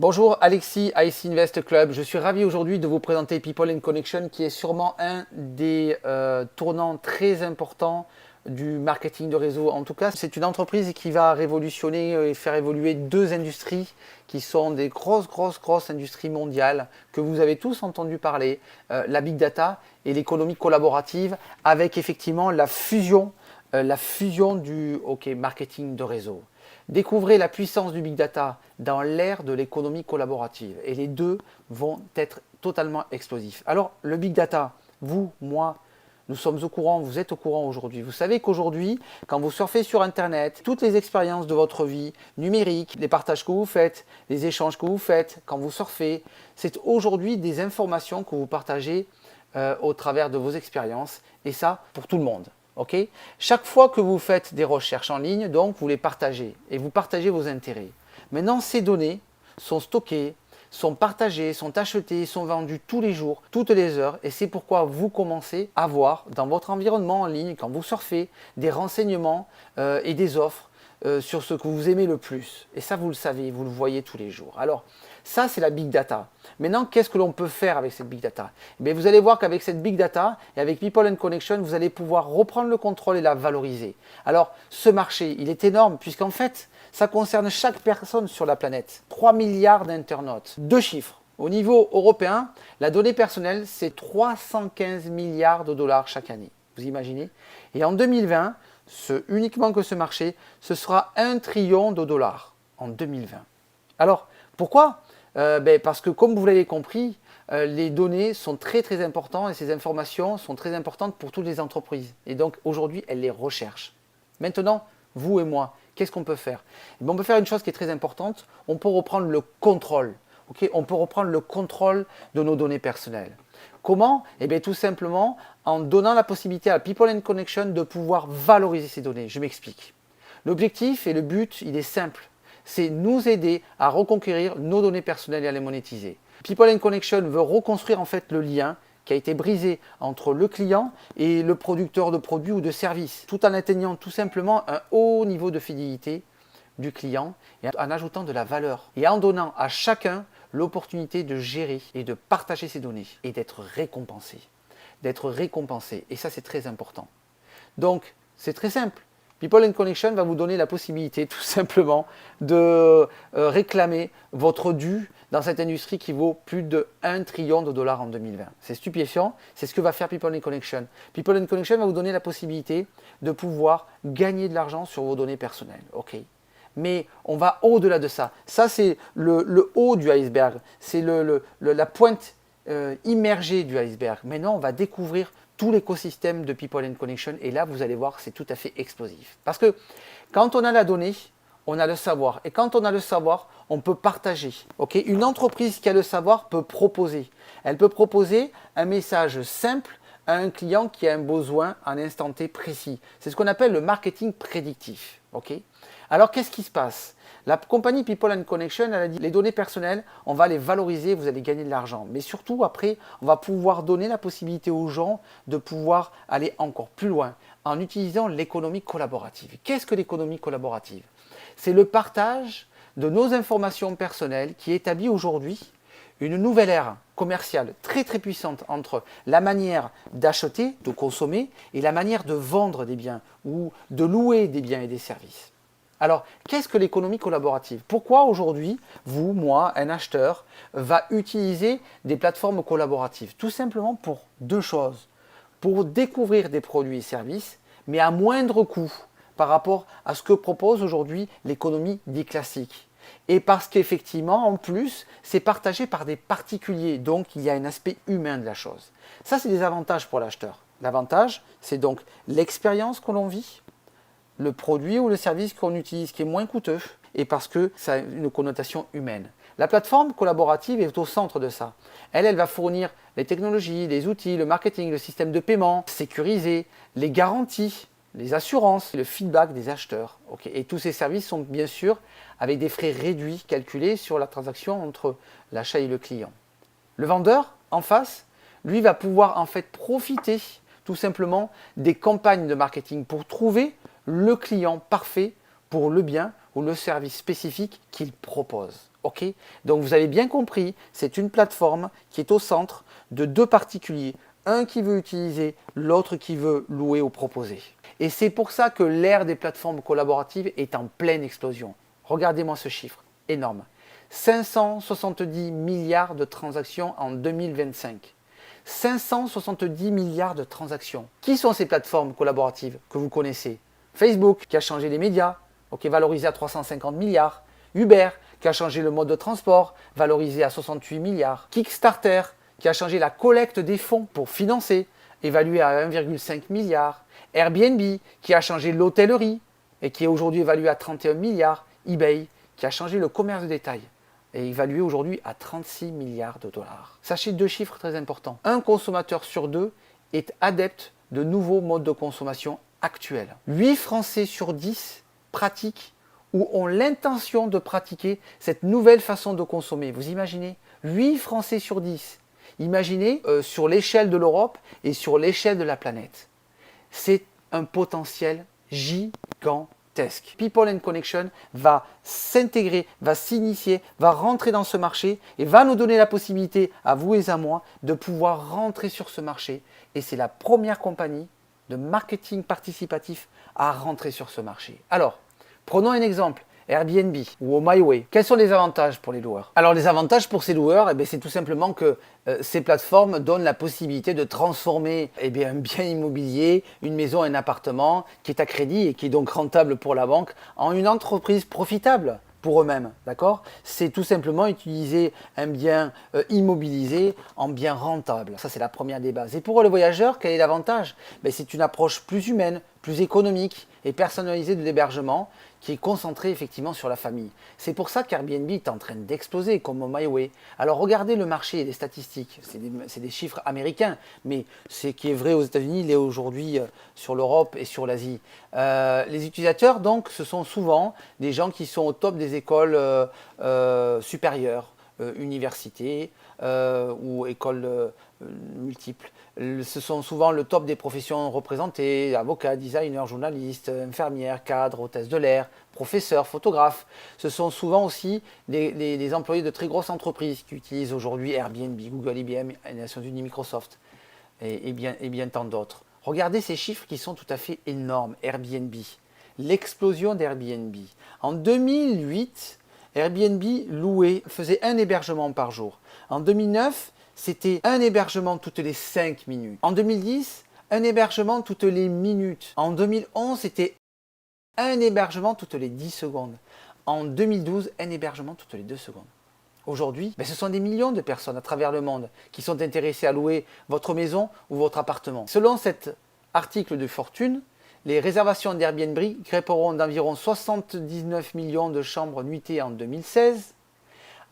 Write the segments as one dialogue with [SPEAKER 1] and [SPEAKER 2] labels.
[SPEAKER 1] Bonjour, Alexis, IC Invest Club. Je suis ravi aujourd'hui de vous présenter People and Connection qui est sûrement un des tournants très importants du marketing de réseau. En tout cas, c'est une entreprise qui va révolutionner et faire évoluer deux industries qui sont des grosses industries mondiales que vous avez tous entendu parler, la big data et l'économie collaborative avec effectivement la fusion du marketing de réseau. Découvrez la puissance du big data dans l'ère de l'économie collaborative et les deux vont être totalement explosifs. Alors le big data, vous, moi, nous sommes au courant, vous êtes au courant aujourd'hui. Vous savez qu'aujourd'hui, quand vous surfez sur Internet, toutes les expériences de votre vie numérique, les partages que vous faites, les échanges que vous faites quand vous surfez, c'est aujourd'hui des informations que vous partagez au travers de vos expériences et ça pour tout le monde. Okay. Chaque fois que vous faites des recherches en ligne, donc vous les partagez et vous partagez vos intérêts. Maintenant, ces données sont stockées, sont partagées, sont achetées, sont vendues tous les jours, toutes les heures et c'est pourquoi vous commencez à voir dans votre environnement en ligne, quand vous surfez, des renseignements et des offres sur ce que vous aimez le plus. Et ça, vous le savez, vous le voyez tous les jours. Alors, ça, c'est la big data. Maintenant, qu'est-ce que l'on peut faire avec cette big data? Vous allez voir qu'avec cette big data et avec People and Connection, vous allez pouvoir reprendre le contrôle et la valoriser. Alors, ce marché, il est énorme puisqu'en fait, ça concerne chaque personne sur la planète. 3 milliards d'internautes. Deux chiffres. Au niveau européen, la donnée personnelle, c'est 315 milliards de dollars chaque année. Vous imaginez? Et en 2020, uniquement que ce marché, ce sera 1 trillion de dollars en 2020. Alors, pourquoi? Parce que comme vous l'avez compris, les données sont très importantes et ces informations sont très importantes pour toutes les entreprises. Et donc aujourd'hui, elles les recherchent. Maintenant, vous et moi, qu'est-ce qu'on peut faire? On peut faire une chose qui est très importante, on peut reprendre le contrôle. On peut reprendre le contrôle de nos données personnelles. Comment? Tout simplement en donnant la possibilité à People and Connection de pouvoir valoriser ces données. Je m'explique. L'objectif et le but, il est simple. C'est nous aider à reconquérir nos données personnelles et à les monétiser. People and Connection veut reconstruire en fait le lien qui a été brisé entre le client et le producteur de produits ou de services, tout en atteignant tout simplement un haut niveau de fidélité du client et en ajoutant de la valeur et en donnant à chacun l'opportunité de gérer et de partager ses données et d'être récompensé. Et ça, c'est très important. Donc, c'est très simple. People and Connection va vous donner la possibilité tout simplement de réclamer votre dû dans cette industrie qui vaut plus de 1 trillion de dollars en 2020. C'est stupéfiant, c'est ce que va faire People and Connection. People and Connection va vous donner la possibilité de pouvoir gagner de l'argent sur vos données personnelles. Mais on va au-delà de ça. Ça, c'est le haut du iceberg. C'est la pointe immergée du iceberg. Maintenant, on va découvrir tout l'écosystème de People and Connection. Et là, vous allez voir, c'est tout à fait explosif. Parce que quand on a la donnée, on a le savoir. Et quand on a le savoir, on peut partager. Une entreprise qui a le savoir peut proposer. Elle peut proposer un message simple à un client qui a un besoin en instant T précis. C'est ce qu'on appelle le marketing prédictif. Alors, qu'est-ce qui se passe? La compagnie People and Connection, elle a dit les données personnelles, on va les valoriser, vous allez gagner de l'argent. Mais surtout, après, on va pouvoir donner la possibilité aux gens de pouvoir aller encore plus loin en utilisant l'économie collaborative. Qu'est-ce que l'économie collaborative? C'est le partage de nos informations personnelles qui établit aujourd'hui une nouvelle ère commerciale très puissante entre la manière d'acheter, de consommer et la manière de vendre des biens ou de louer des biens et des services. Alors, qu'est-ce que l'économie collaborative? Pourquoi aujourd'hui, vous, moi, un acheteur, va utiliser des plateformes collaboratives? Tout simplement pour deux choses. Pour découvrir des produits et services, mais à moindre coût par rapport à ce que propose aujourd'hui l'économie dite classique. Et parce qu'effectivement, en plus, c'est partagé par des particuliers. Donc, il y a un aspect humain de la chose. Ça, c'est des avantages pour l'acheteur. L'avantage, c'est donc l'expérience que l'on vit, le produit ou le service qu'on utilise qui est moins coûteux et parce que ça a une connotation humaine. La plateforme collaborative est au centre de ça. Elle va fournir les technologies, les outils, le marketing, le système de paiement sécurisé, les garanties, les assurances, le feedback des acheteurs. Et tous ces services sont bien sûr avec des frais réduits calculés sur la transaction entre l'achat et le client. Le vendeur, en face, lui va pouvoir en fait profiter tout simplement des campagnes de marketing pour trouver le client parfait pour le bien ou le service spécifique qu'il propose. Ok? Donc vous avez bien compris, c'est une plateforme qui est au centre de deux particuliers. Un qui veut utiliser, l'autre qui veut louer ou proposer. Et c'est pour ça que l'ère des plateformes collaboratives est en pleine explosion. Regardez-moi ce chiffre, énorme. 570 milliards de transactions en 2025. 570 milliards de transactions. Qui sont ces plateformes collaboratives que vous connaissez? Facebook, qui a changé les médias, valorisé à 350 milliards. Uber, qui a changé le mode de transport, valorisé à 68 milliards. Kickstarter, qui a changé la collecte des fonds pour financer, évalué à 1,5 milliard. Airbnb, qui a changé l'hôtellerie et qui est aujourd'hui évalué à 31 milliards. eBay, qui a changé le commerce de détail et évalué aujourd'hui à 36 milliards de dollars. Sachez deux chiffres très importants. Un consommateur sur deux est adepte de nouveaux modes de consommation actuels. 8 Français sur 10 pratiquent ou ont l'intention de pratiquer cette nouvelle façon de consommer. Vous imaginez? 8 Français sur 10. Imaginez sur l'échelle de l'Europe et sur l'échelle de la planète. C'est un potentiel gigantesque. People and Connection va s'intégrer, va s'initier, va rentrer dans ce marché et va nous donner la possibilité, à vous et à moi, de pouvoir rentrer sur ce marché. Et c'est la première compagnie de marketing participatif à rentrer sur ce marché. Alors, prenons un exemple. Airbnb ou au MyWay. Quels sont les avantages pour les loueurs? Alors les avantages pour ces loueurs, c'est tout simplement que ces plateformes donnent la possibilité de transformer un bien immobilier, une maison, un appartement qui est à crédit et qui est donc rentable pour la banque en une entreprise profitable pour eux-mêmes, d'accord? C'est tout simplement utiliser un bien immobilisé en bien rentable. Ça, c'est la première des bases. Et pour le voyageur, quel est l'avantage? C'est une approche plus humaine, plus économique et personnalisée de l'hébergement qui est concentrée effectivement sur la famille. C'est pour ça qu'Airbnb est en train d'exploser comme au MyWay. Alors regardez le marché et les statistiques, c'est des chiffres américains, mais ce qui est vrai aux États-Unis, il est aujourd'hui sur l'Europe et sur l'Asie. Les utilisateurs, donc, ce sont souvent des gens qui sont au top des écoles supérieures, universités ou écoles multiples. Ce sont souvent le top des professions représentées, avocats, designers, journalistes, infirmières, cadres, hôtesses de l'air, professeurs, photographes. Ce sont souvent aussi des employés de très grosses entreprises qui utilisent aujourd'hui Airbnb, Google, IBM, les Nations Unies, Microsoft et bien tant d'autres. Regardez ces chiffres qui sont tout à fait énormes. Airbnb, l'explosion d'Airbnb. En 2008, Airbnb faisait un hébergement par jour. En 2009, c'était un hébergement toutes les 5 minutes. En 2010, un hébergement toutes les minutes. En 2011, c'était un hébergement toutes les 10 secondes. En 2012, un hébergement toutes les 2 secondes. Aujourd'hui, ce sont des millions de personnes à travers le monde qui sont intéressées à louer votre maison ou votre appartement. Selon cet article de Fortune, les réservations d'Airbnb grimperont d'environ 79 millions de chambres nuitées en 2016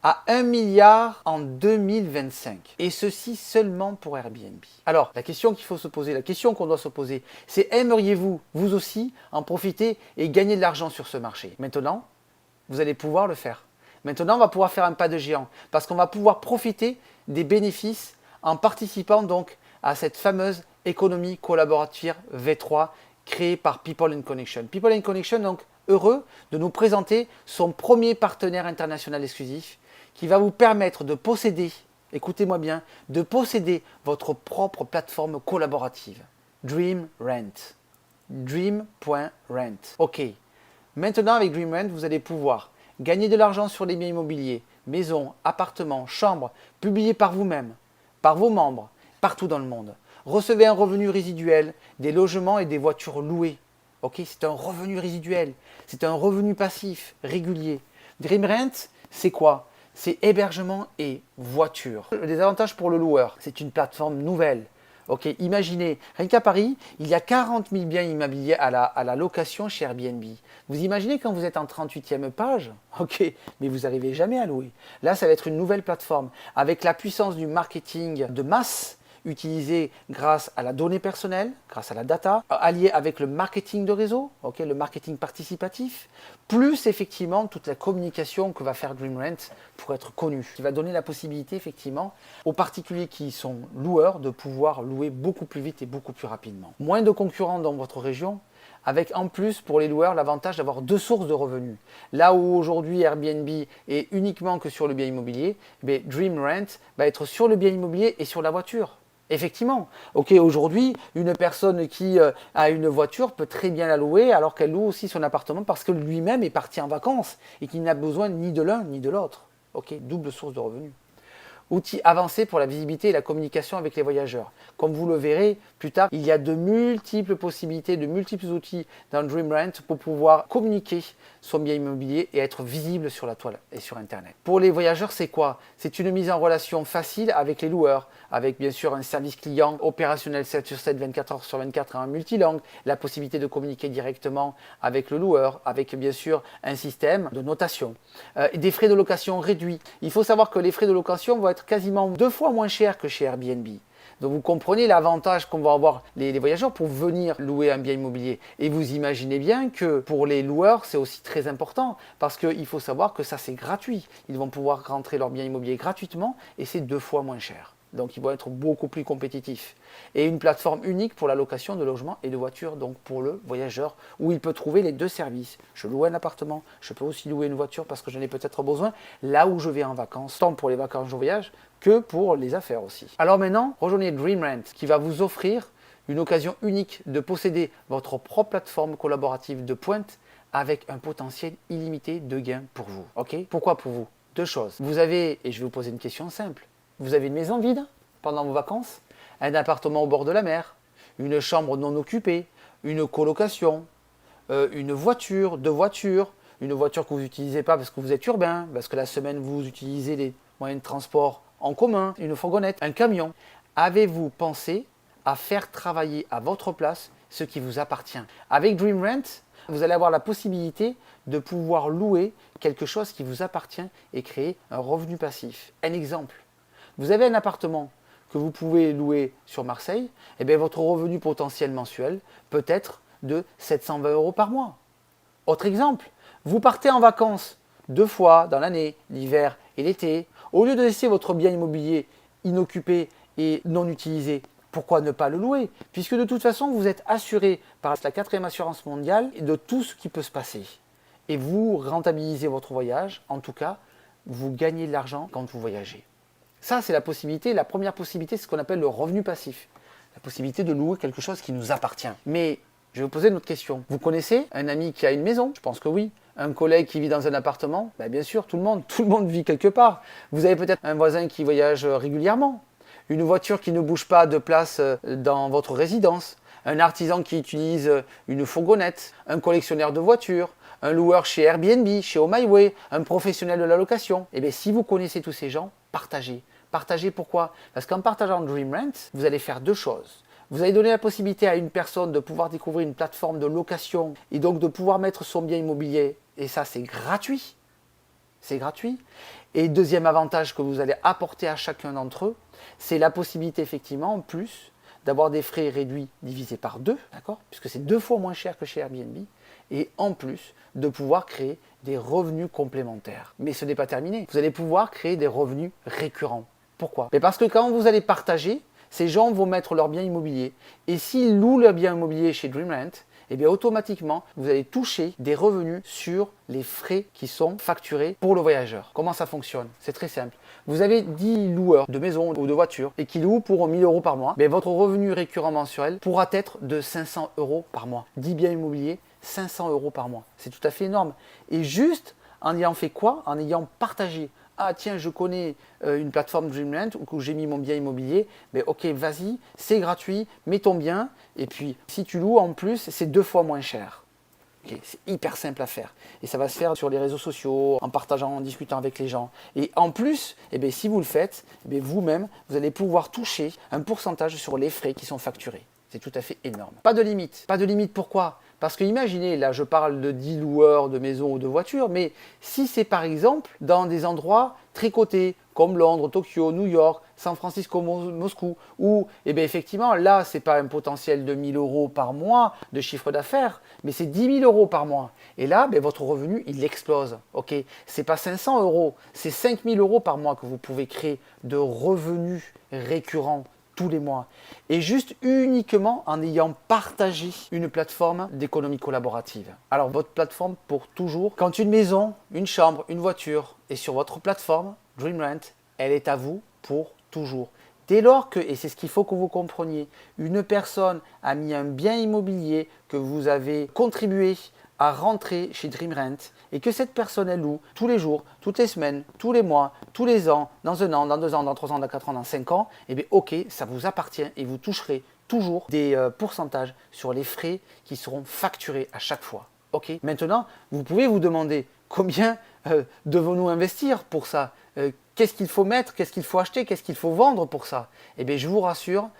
[SPEAKER 1] à 1 milliard en 2025. Et ceci seulement pour Airbnb. Alors, la question qu'il faut se poser, la question qu'on doit se poser, c'est aimeriez-vous, vous aussi, en profiter et gagner de l'argent sur ce marché? Maintenant, vous allez pouvoir le faire. Maintenant, on va pouvoir faire un pas de géant parce qu'on va pouvoir profiter des bénéfices en participant donc à cette fameuse économie collaborative V3 créée par People and Connection. People and Connection, donc, heureux de nous présenter son premier partenaire international exclusif qui va vous permettre de posséder, écoutez-moi bien, de posséder votre propre plateforme collaborative. Dream Rent. Dream.rent. Ok. Maintenant, avec Dream Rent, vous allez pouvoir gagner de l'argent sur les biens immobiliers, maisons, appartements, chambres, publiés par vous-même, par vos membres, partout dans le monde. Recevez un revenu résiduel, des logements et des voitures louées. Ok, c'est un revenu résiduel, c'est un revenu passif, régulier. Dream Rent, c'est quoi? C'est hébergement et voiture. Les avantages pour le loueur, c'est une plateforme nouvelle. Ok, imaginez, rien qu'à Paris, il y a 40 000 biens immobiliers à la location chez Airbnb. Vous imaginez quand vous êtes en 38e page? Ok, mais vous n'arrivez jamais à louer. Là, ça va être une nouvelle plateforme avec la puissance du marketing de masse utilisé grâce à la donnée personnelle, grâce à la data, allié avec le marketing de réseau, le marketing participatif, plus effectivement toute la communication que va faire Dream Rent pour être connu, qui va donner la possibilité effectivement aux particuliers qui sont loueurs de pouvoir louer beaucoup plus vite et beaucoup plus rapidement. Moins de concurrents dans votre région, avec en plus pour les loueurs l'avantage d'avoir deux sources de revenus. Là où aujourd'hui Airbnb est uniquement que sur le bien immobilier, Dream Rent va être sur le bien immobilier et sur la voiture. Effectivement, ok, aujourd'hui, une personne qui a une voiture peut très bien la louer alors qu'elle loue aussi son appartement parce que lui-même est parti en vacances et qu'il n'a besoin ni de l'un ni de l'autre. Ok, double source de revenus. Outil avancé pour la visibilité et la communication avec les voyageurs. Comme vous le verrez plus tard, il y a de multiples possibilités, de multiples outils dans Dream Rent pour pouvoir communiquer son bien immobilier et être visible sur la toile et sur Internet. Pour les voyageurs, c'est quoi? C'est une mise en relation facile avec les loueurs, avec bien sûr un service client opérationnel 7 sur 7, 24 heures sur 24 en multilangue, la possibilité de communiquer directement avec le loueur, avec bien sûr un système de notation, des frais de location réduits. Il faut savoir que les frais de location vont être quasiment 2 fois moins chers que chez Airbnb. Donc vous comprenez l'avantage qu'on va avoir les voyageurs pour venir louer un bien immobilier. Et vous imaginez bien que pour les loueurs, c'est aussi très important parce qu'il faut savoir que ça c'est gratuit. Ils vont pouvoir rentrer leur bien immobilier gratuitement et c'est 2 fois moins cher. Donc ils vont être beaucoup plus compétitifs. Et une plateforme unique pour la location de logements et de voitures, donc pour le voyageur, où il peut trouver les deux services. Je loue un appartement, je peux aussi louer une voiture parce que j'en ai peut-être besoin là où je vais en vacances, tant pour les vacances de voyage que pour les affaires aussi. Alors maintenant, rejoignez Dream Rent qui va vous offrir une occasion unique de posséder votre propre plateforme collaborative de pointe avec un potentiel illimité de gains pour vous. Ok? Pourquoi pour vous? Deux choses. Vous avez, et je vais vous poser une question simple, vous avez une maison vide pendant vos vacances, un appartement au bord de la mer, une chambre non occupée, une colocation, une voiture, deux voitures, une voiture que vous n'utilisez pas parce que vous êtes urbain, parce que la semaine vous utilisez les moyens de transport en commun, une fourgonnette, un camion. Avez-vous pensé à faire travailler à votre place ce qui vous appartient? Avec Dream Rent, vous allez avoir la possibilité de pouvoir louer quelque chose qui vous appartient et créer un revenu passif. Un exemple. Vous avez un appartement que vous pouvez louer sur Marseille, et bien votre revenu potentiel mensuel peut être de 720 € par mois. Autre exemple, vous partez en vacances 2 fois dans l'année, l'hiver et l'été. Au lieu de laisser votre bien immobilier inoccupé et non utilisé, pourquoi ne pas le louer? Puisque de toute façon, vous êtes assuré par la 4e assurance mondiale de tout ce qui peut se passer. Et vous rentabilisez votre voyage, en tout cas, vous gagnez de l'argent quand vous voyagez. Ça, c'est la possibilité. La première possibilité, c'est ce qu'on appelle le revenu passif. La possibilité de louer quelque chose qui nous appartient. Mais je vais vous poser une autre question. Vous connaissez un ami qui a une maison? Je pense que oui. Un collègue qui vit dans un appartement? Bien sûr, tout le monde vit quelque part. Vous avez peut-être un voisin qui voyage régulièrement. Une voiture qui ne bouge pas de place dans votre résidence. Un artisan qui utilise une fourgonnette. Un collectionneur de voitures. Un loueur chez Airbnb, chez HomeAway, un professionnel de la location. Et bien, si vous connaissez tous ces gens, partagez. Partagez pourquoi? Parce qu'en partageant Dream Rent, vous allez faire deux choses. Vous allez donner la possibilité à une personne de pouvoir découvrir une plateforme de location et donc de pouvoir mettre son bien immobilier. Et ça, c'est gratuit. C'est gratuit. Et deuxième avantage que vous allez apporter à chacun d'entre eux, c'est la possibilité effectivement en plus d'avoir des frais réduits divisés par 2, d'accord? Puisque c'est 2 fois moins cher que chez Airbnb. Et en plus de pouvoir créer des revenus complémentaires. Mais ce n'est pas terminé. Vous allez pouvoir créer des revenus récurrents. Pourquoi? Parce que quand vous allez partager, ces gens vont mettre leur bien immobilier. Et s'ils louent leur bien immobilier chez Dream Rent, et bien automatiquement, vous allez toucher des revenus sur les frais qui sont facturés pour le voyageur. Comment ça fonctionne? C'est très simple. Vous avez 10 loueurs de maisons ou de voitures et qui louent pour 1000 € par mois. Mais votre revenu récurrent mensuel pourra être de 500 € par mois. 10 biens immobiliers, 500 € par mois. C'est tout à fait énorme. Et juste en ayant fait quoi? En ayant partagé. Ah tiens, je connais une plateforme Dream Rent où j'ai mis mon bien immobilier. Mais ok, vas-y, c'est gratuit, mets ton bien. Et puis, si tu loues en plus, c'est 2 fois moins cher. Okay, c'est hyper simple à faire. Et ça va se faire sur les réseaux sociaux, en partageant, en discutant avec les gens. Et en plus, si vous le faites, vous-même, vous allez pouvoir toucher un pourcentage sur les frais qui sont facturés. C'est tout à fait énorme. Pas de limite. Pas de limite, pourquoi? Parce que imaginez, là je parle de 10 loueurs de maisons ou de voitures, mais si c'est par exemple dans des endroits très cotés, comme Londres, Tokyo, New York, San Francisco, Moscou, où effectivement là c'est pas un potentiel de 1000 € par mois de chiffre d'affaires, mais c'est 10 000 € par mois. Et là, votre revenu il explose. Ok, c'est pas 500 €, c'est 5000 € par mois que vous pouvez créer de revenus récurrents tous les mois. Et juste uniquement en ayant partagé une plateforme d'économie collaborative. Alors votre plateforme pour toujours. Quand une maison, une chambre, une voiture est sur votre plateforme, DreamRent, elle est à vous pour toujours. Dès lors que, et c'est ce qu'il faut que vous compreniez, une personne a mis un bien immobilier que vous avez contribué à rentrer chez DreamRent et que cette personne elle loue tous les jours, toutes les semaines, tous les mois, tous les ans, dans un an, dans 2 ans, dans 3 ans, dans 4 ans, dans 5 ans, et bien ok, ça vous appartient et vous toucherez toujours des pourcentages sur les frais qui seront facturés à chaque fois. Ok. Maintenant, vous pouvez vous demander combien devons-nous investir pour ça? Qu'est-ce qu'il faut mettre? Qu'est-ce qu'il faut acheter? Qu'est-ce qu'il faut vendre pour ça? Eh bien, je vous rassure,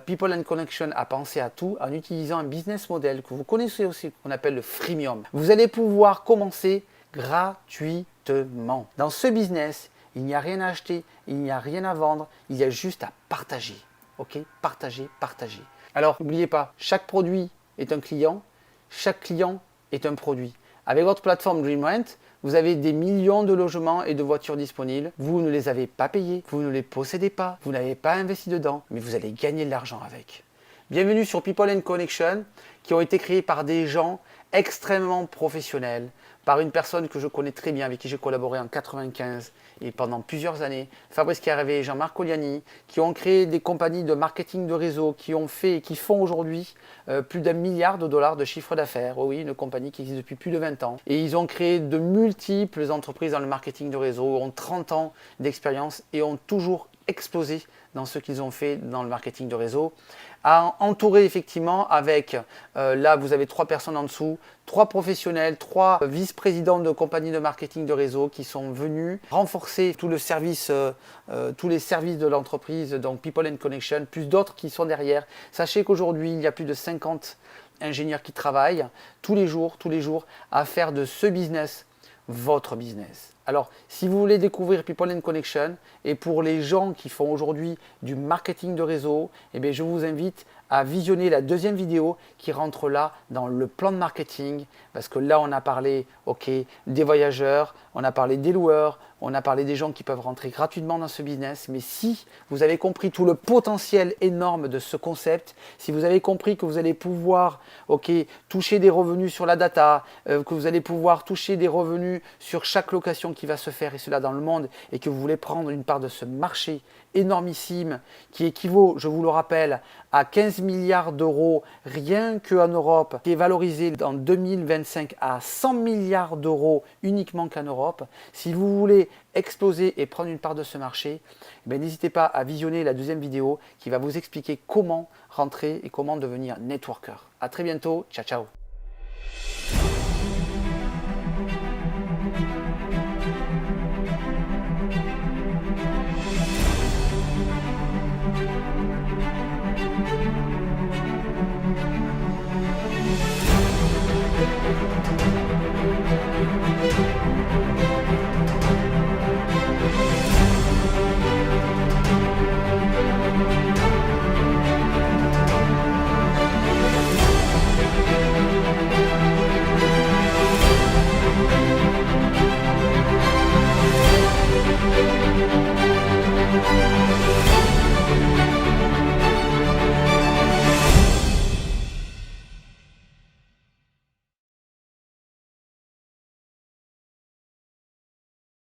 [SPEAKER 1] People and Connection a pensé à tout en utilisant un business model que vous connaissez aussi, qu'on appelle le freemium. Vous allez pouvoir commencer gratuitement. Dans ce business, il n'y a rien à acheter, il n'y a rien à vendre, il y a juste à partager. Ok? Partager, partager. Alors, n'oubliez pas, chaque produit est un client, chaque client est un produit. Avec votre plateforme DreamRent, vous avez des millions de logements et de voitures disponibles. Vous ne les avez pas payés, vous ne les possédez pas, vous n'avez pas investi dedans, mais vous allez gagner de l'argent avec. Bienvenue sur People and Connection, qui ont été créés par des gens extrêmement professionnels, par une personne que je connais très bien, avec qui j'ai collaboré en 95 et pendant plusieurs années, Fabrice Carré et Jean-Marc Coliani, qui ont créé des compagnies de marketing de réseau, qui ont fait et qui font aujourd'hui plus d'1 milliard de dollars de chiffre d'affaires. Oui, une compagnie qui existe depuis plus de 20 ans. Et ils ont créé de multiples entreprises dans le marketing de réseau, ont 30 ans d'expérience et ont toujours explosé dans ce qu'ils ont fait dans le marketing de réseau, entouré effectivement avec, là vous avez 3 personnes en dessous, 3 professionnels, 3 vice-présidents de compagnies de marketing de réseau qui sont venus renforcer tout le service, tous les services de l'entreprise, donc People and Connection, plus d'autres qui sont derrière. Sachez qu'aujourd'hui il y a plus de 50 ingénieurs qui travaillent tous les jours à faire de ce business votre business. Alors, si vous voulez découvrir People and Connection, et pour les gens qui font aujourd'hui du marketing de réseau, eh bien, je vous invite à visionner la deuxième vidéo qui rentre là dans le plan de marketing, parce que là, on a parlé des voyageurs, on a parlé des loueurs, on a parlé des gens qui peuvent rentrer gratuitement dans ce business. Mais si vous avez compris tout le potentiel énorme de ce concept, si vous avez compris que vous allez pouvoir toucher des revenus sur la data, que vous allez pouvoir toucher des revenus sur chaque location qui va se faire, et cela dans le monde, et que vous voulez prendre une part de ce marché énormissime qui équivaut, je vous le rappelle, à 15 milliards d'euros rien qu'en Europe, qui est valorisé en 2025 à 100 milliards d'euros uniquement qu'en Europe. Si vous voulez exploser et prendre une part de ce marché, n'hésitez pas à visionner la deuxième vidéo qui va vous expliquer comment rentrer et comment devenir networker. À très bientôt, ciao ciao.